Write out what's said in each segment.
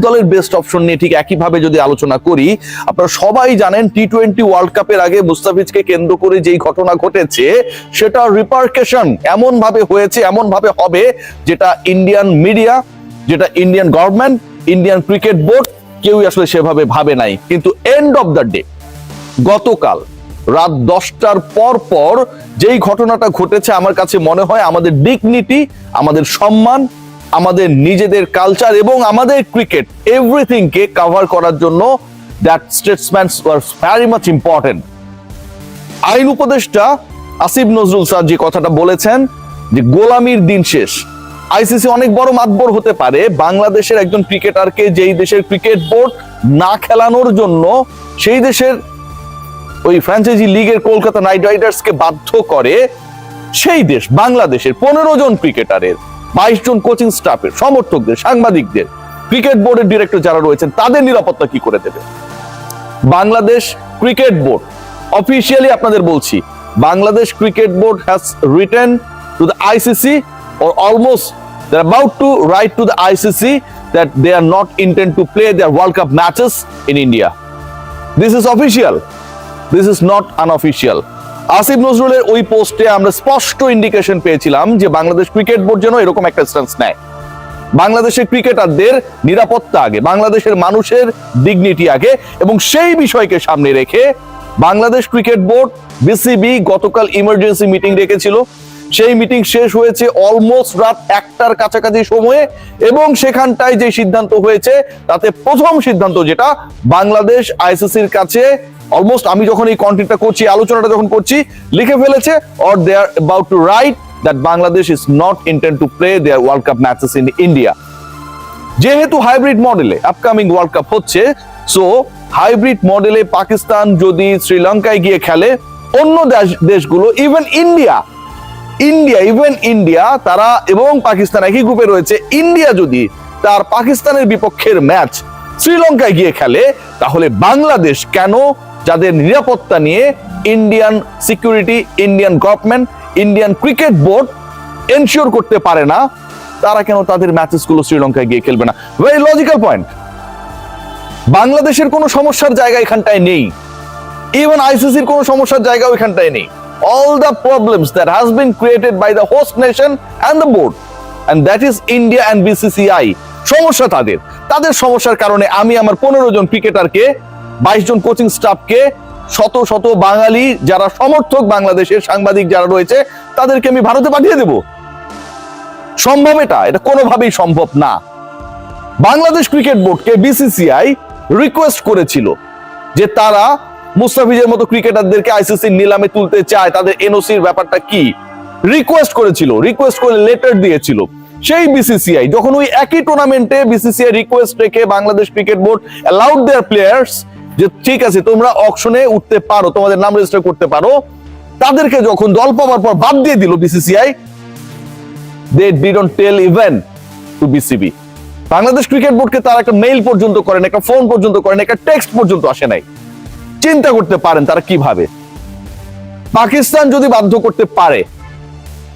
দলের best option নিয়ে ঠিক একইভাবে যদি আলোচনা করি, আপনারা সবাই জানেন টি-20 ওয়ার্ল্ড কাপের আগে মুস্তাফিজকে কেন্দ্র করে যেই ঘটনা ঘটেছে সেটা রিপারকেশন এমন ভাবে হয়েছে, এমন ভাবে হবে যেটা ইন্ডিয়ান মিডিয়া, যেটা Indian government, Indian cricket board কেউই আসলে সেভাবে ভাবে নাই। কিন্তু এন্ড অফ দ্য ডে গতকাল রাত 10টার পর যেই ঘটনাটা ঘটেছে, আমার কাছে মনে হয় আমাদের ডিগনিটি, আমাদের সম্মান, আমাদের নিজেদের কালচার এবং আমাদের ক্রিকেট এভরিথিং কে কভার করার জন্য that Statesman was very much important. আইন উপদেষ্টা আসিফ নজরুল স্যার যে কথাটা বলেছেন যে গোলামির দিন শেষ, আইসিসি অনেক বড় মাতবর হতে পারে বাংলাদেশের একজন ক্রিকেটারকে যেই দেশের ক্রিকেট বোর্ড না খেলানোর জন্য সেই দেশের ওই ফ্র্যাঞ্চাইজি লিগের কলকাতা নাইট রাইডার্সকে বাধ্য করে, সেই দেশ বাংলাদেশের 15 জন ক্রিকেটারের, 22 জন কোচিং স্টাফের, সমর্থকদের, সাংবাদিকদের, ক্রিকেট বোর্ডের ডিরেক্টর যারা রয়েছেন তাদের নিরাপত্তা কি করে দেবে? বাংলাদেশ ক্রিকেট বোর্ড অফিসিয়ালি আপনাদের বলছি, Bangladesh cricket board has written to the ICC or almost they're about to write to the ICC that they are not intend to play their World Cup matches in India. This is official. This is not unofficial. Asif নজরুলের ওই পোস্টে আমরা স্পষ্ট indication পেয়েছিলাম যে Bangladesh cricket board যেন এরকম একটা স্ট্যান্স নেয়। বাংলাদেশের ক্রিকেটারদের নিরাপত্তা আগে, বাংলাদেশের মানুষের ডিগনিটি আগে, এবং সেই বিষয়কে সামনে রেখে বাংলাদেশ ক্রিকেট বোর্ড বিসিবি গতকাল ইমার্জেন্সি মিটিং রেখেছিল। সেই মিটিং শেষ হয়েছে অলমোস্ট রাত 1টার কাছাকাছি সময়ে, এবং সেখানটায় যে সিদ্ধান্ত হয়েছে তাতে প্রথম সিদ্ধান্ত যেটা বাংলাদেশ আইসিসির কাছে অলমোস্ট, আমি যখন এই কন্টেন্টটা করছি, আলোচনাটা যখন করছি, লিখে ফেলেছে or they are about to write that Bangladesh is not intend to play their World Cup matches in India. যেহেতু হাইব্রিড মডেলে আপকামিং ওয়ার্ল্ড কাপ হচ্ছে, সো হাইব্রিড মডেলে পাকিস্তান যদি শ্রীলঙ্কায় গিয়ে খেলে, অন্য দেশগুলো ইভেন ইন্ডিয়া তারা এবং পাকিস্তান একই গ্রুপে রয়েছে, ইন্ডিয়া যদি তার পাকিস্তানের বিপক্ষের ম্যাচ শ্রীলঙ্কায় গিয়ে খেলে, তাহলে বাংলাদেশ কেন, যাদের নিরাপত্তা নিয়ে Indian security, Indian government, Indian cricket board ensure করতে পারে না, তারা কেন তাদের ম্যাচেসগুলো শ্রীলঙ্কায় গিয়ে খেলবে না? Very logical point. বাংলাদেশের কোনো সমস্যার জায়গা এখানটায় নেই, ইভেন আইসিসির কোনো সমস্যার জায়গা ওইখানটায় নেই। All the problems that has been created by the host nation and the board, and that is India and BCCI, সমস্যা তাদের সমস্যার কারণে আমি আমার 15 জন ক্রিকেটারকে, 22 জন কোচিং স্টাফকে, শত শত বাঙালি যারা সমর্থক, বাংলাদেশের সাংবাদিক যারা রয়েছে, তাদেরকে আমি ভারতে পাঠিয়ে দেব? সম্ভব এটা কোনোভাবেই সম্ভব না। বাংলাদেশ ক্রিকেট বোর্ডকে বিসিসিআই রিকোয়েস্ট করেছিল যে তারা মুস্তাফিজের মতো ক্রিকেটারদেরকে আইসিসির নিলামে তুলতে চায়, তাদের এনওসির ব্যাপারটা কি রিকোয়েস্ট করেছিল, রিকোয়েস্ট করে লেটার দিয়েছিল। সেই বিসিসিআই যখন ওই একই টুর্নামেন্টে বিসিসিআই রিকোয়েস্ট রেখে বাংলাদেশ ক্রিকেট বোর্ড অ্যালাউড দেয়ার প্লেয়ার্স যে ঠিক আছে তোমরা অকশনে উঠতে পারো, তোমাদের নাম রেজিস্টার করতে পারো, তাদেরকে যখন দল পাওয়ার পর বাদ দিয়ে দিল BCCI, they didn't tell even to BCB. Bangladesh cricket বোর্ডকে তারা একটা মেইল পর্যন্ত করেন, একটা ফোন পর্যন্ত করেন, একটা টেক্সট পর্যন্ত আসে নাই। চিন্তা করতে পারেন তারা কিভাবে। পাকিস্তান যদি বাধ্য করতে পারে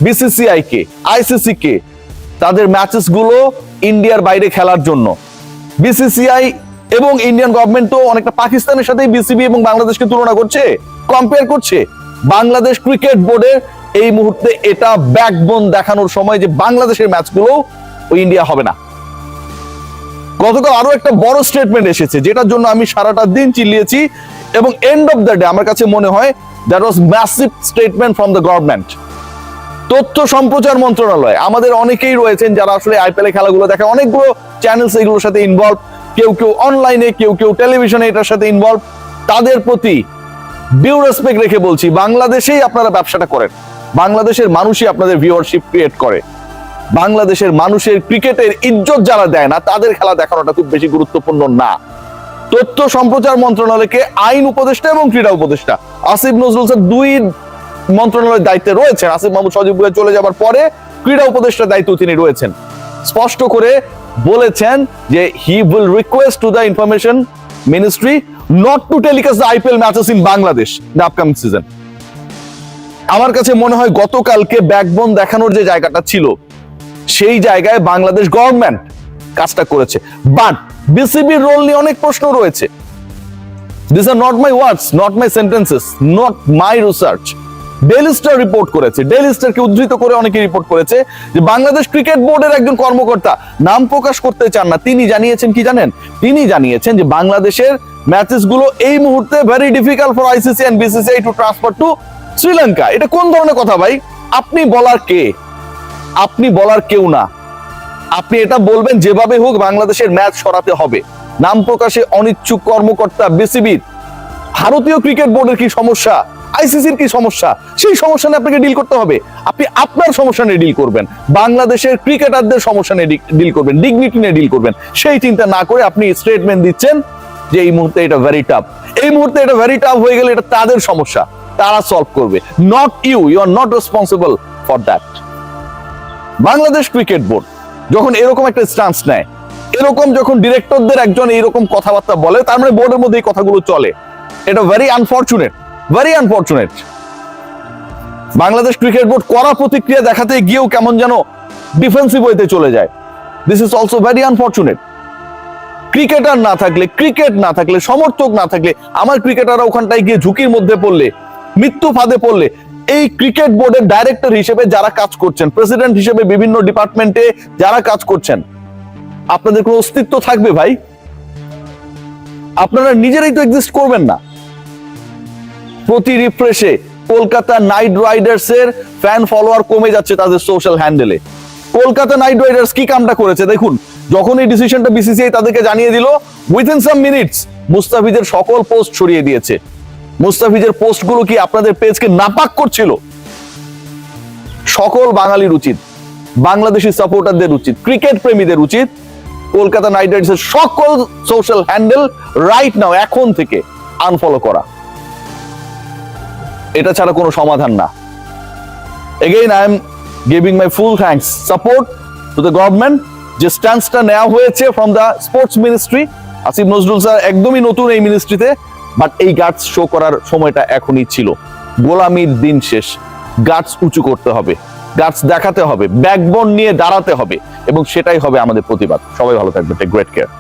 বিসিসিআই কে, আইসিসি কে তাদের ম্যাচেস গুলো ইন্ডিয়ার বাইরে খেলার জন্য, বিসিসিআই এবং ইন্ডিয়ান গভর্নমেন্ট তো অনেকটা পাকিস্তানের সাথে বিসিবি এবং বাংলাদেশকে তুলনা করছে, কম্পেয়ার করছে। বাংলাদেশ ক্রিকেট বোর্ডের এই মুহূর্তে এটা ব্যাকবোন দেখানোর সময় যে বাংলাদেশের ম্যাচগুলো ওই ইন্ডিয়া হবে না। গতকাল আরো একটা বড় স্টেটমেন্ট এসেছে যেটার জন্য আমি সারাটা দিন চিল্লিয়েছি, এবং এন্ড অফ দ্য ডে আমার কাছে মনে হয় that was massive statement from the government. তথ্য সম্প্রচার মন্ত্রণালয়, আমাদের অনেকেই রয়েছেন যারা আসলে আইপিএল খেলাগুলো দেখে, অনেকগুলো চ্যানেলস এগুলোর সাথে ইনভলভ, কেউ অনলাইনে, কেউ টেলিভিশনে এটার সাথে ইনভলভ। তাদের প্রতি ডিউ রেসপেক্ট রেখে বলছি, বাংলাদেশেই আপনারা ব্যবসাটা করেন, বাংলাদেশের মানুষই আপনাদের ভিউয়ারশিপ ক্রিয়েট করে। বাংলাদেশের মানুষের ক্রিকেটের ইজ্জত যারা দেয় না, তাদের খেলা দেখানোটা খুব বেশি গুরুত্বপূর্ণ না। তথ্য সম্প্রচার মন্ত্রণালয়কে আইন উপদেষ্টা এবং ক্রীড়া উপদেষ্টা আসিফ নজরুল স্যার 2 মন্ত্রণালয়ের দায়িত্বে রয়েছেন। আসিফ মাহমুদ সজীব ভুঁইয়া চলে যাবার পরে ক্রীড়া উপদেষ্টার দায়িত্ব তিনি রয়েছেন। স্পষ্ট করে বলেছেন যে he will request to the information ministry not to telecast the IPL matches in Bangladesh the upcoming season. আমার কাছে মনে হয় গতকালকে ব্যাকবোন দেখানোর যে জায়গাটা ছিল, সেই জায়গায় বাংলাদেশ গভর্নমেন্ট কাজটা করেছে। বাট বিসিবির রোল নিয়ে অনেক প্রশ্ন রয়েছে। This are not my words, not my sentences, not my research. Daily star report করেছে, ডেইলি স্টারকে উদ্ধৃত করে অনেকে রিপোর্ট করেছে যে বাংলাদেশ ক্রিকেট বোর্ডের একজন কর্মকর্তা, নাম প্রকাশ করতে চান না, তিনি জানিয়েছেন কি জানেন? তিনি জানিয়েছেন যে বাংলাদেশের ম্যাচেস গুলো এই মুহূর্তে very difficult for ICC and BCCI to transfer to Sri Lanka. এটা কোন ধরনের কথা ভাই? আপনি বলার কে? আপনি বলার কেউ না। আপনি এটা বলবেন যেভাবে হোক বাংলাদেশের ম্যাচ সরাতে হবে। নাম প্রকাশে অনিচ্ছুক কর্মকর্তা বিসিবির। ভারতীয় ক্রিকেট বোর্ডের কি সমস্যা, আইসিসির কি সমস্যা, সেই সমস্যা নিয়ে আপনাকে ডিল করতে হবে। আপনি আপনার সমস্যা নিয়ে ডিল করবেন, বাংলাদেশের ক্রিকেটারদের সমস্যা নিয়ে ডিল করবেন, ডিগনিটি নিয়ে ডিল করবেন। সেই চিন্তা না করে আপনি স্টেটমেন্ট দিচ্ছেন যে এই মুহূর্তে এটা ভেরি টাফ। এই মুহূর্তে এটা ভেরি টাফ হয়ে গেলে এটা তাদের সমস্যা, তারা সলভ করবে, not you. You are not responsible for that. Bangladesh cricket board যখন এরকম একটা স্ট্যান্স নেয়, এরকম যখন ডিরেক্টরদের একজন এরকম কথাবার্তা বলে, তার মানে বোর্ডের মধ্যে এই কথাগুলো চলে। এটা very unfortunate, very unfortunate. Bangladesh cricket board কড়া প্রতিক্রিয়া দেখাতে গিয়েও কেমন যেন ডিফেন্সিভ হইতে চলে যায়। This is also very unfortunate. Cricketer না থাকলে, ক্রিকেট না থাকলে, সমর্থক না থাকলে, আমার ক্রিকেটাররা ওখানটায় গিয়ে ঝুঁকির মধ্যে পড়লে, মৃত্যু ফাঁদে পড়লে, এই ক্রিকেট বোর্ডের ডাইরেক্টর হিসেবে যারা কাজ করছেন, প্রেসিডেন্ট হিসেবে বিভিন্ন ডিপার্টমেন্টে যারা কাজ করছেন, আপনাদের কোনো অস্তিত্ব থাকবে ভাই? আপনারা নিজেরাই তো এক্সিস্ট করবেন না। প্রতি রিফ্রেশে কলকাতা নাইট রাইডার্স এর ফ্যান ফলোয়ার কমে যাচ্ছে তাদের সোশ্যাল হ্যান্ডেলে। কলকাতা নাইট রাইডার্স কি কামটা করেছে দেখুন। যখন এই ডিসিশনটা বিসিসিআই তাদেরকে জানিয়ে দিল, উইথিন সাম মিনিটস মুস্তাফিজের সকল পোস্ট ছড়িয়ে দিয়েছে। মুস্তাফিজের পোস্টগুলো কি আপনাদের পেজকে নাপাক করছিল? সকল বাঙালির উচিত, বাংলাদেশি সাপোর্টারদের উচিত, ক্রিকেট প্রেমীদের উচিত কলকাতা নাইট রাইডার্সের সকল সোশ্যাল হ্যান্ডেল রাইট নাও, এখন থেকে আনফলো করা। এটা ছাড়া কোনো সমাধান না। Again I am giving my full thanks, support to the government. যে স্ট্যান্সটা নেওয়া হয়েছে from the sports ministry, Asif Nazrul sir একদমই নতুন এই মিনিস্ট্রিতে, বাট এই গাটস শো করার সময়টা এখনই ছিল। গোলামির দিন শেষ, গাটস উঁচু করতে হবে, গাটস দেখাতে হবে, ব্যাকবোন নিয়ে দাঁড়াতে হবে, এবং সেটাই হবে আমাদের প্রতিবাদ। সবাই ভালো থাকবে, টেক গ্রেট কেয়ার।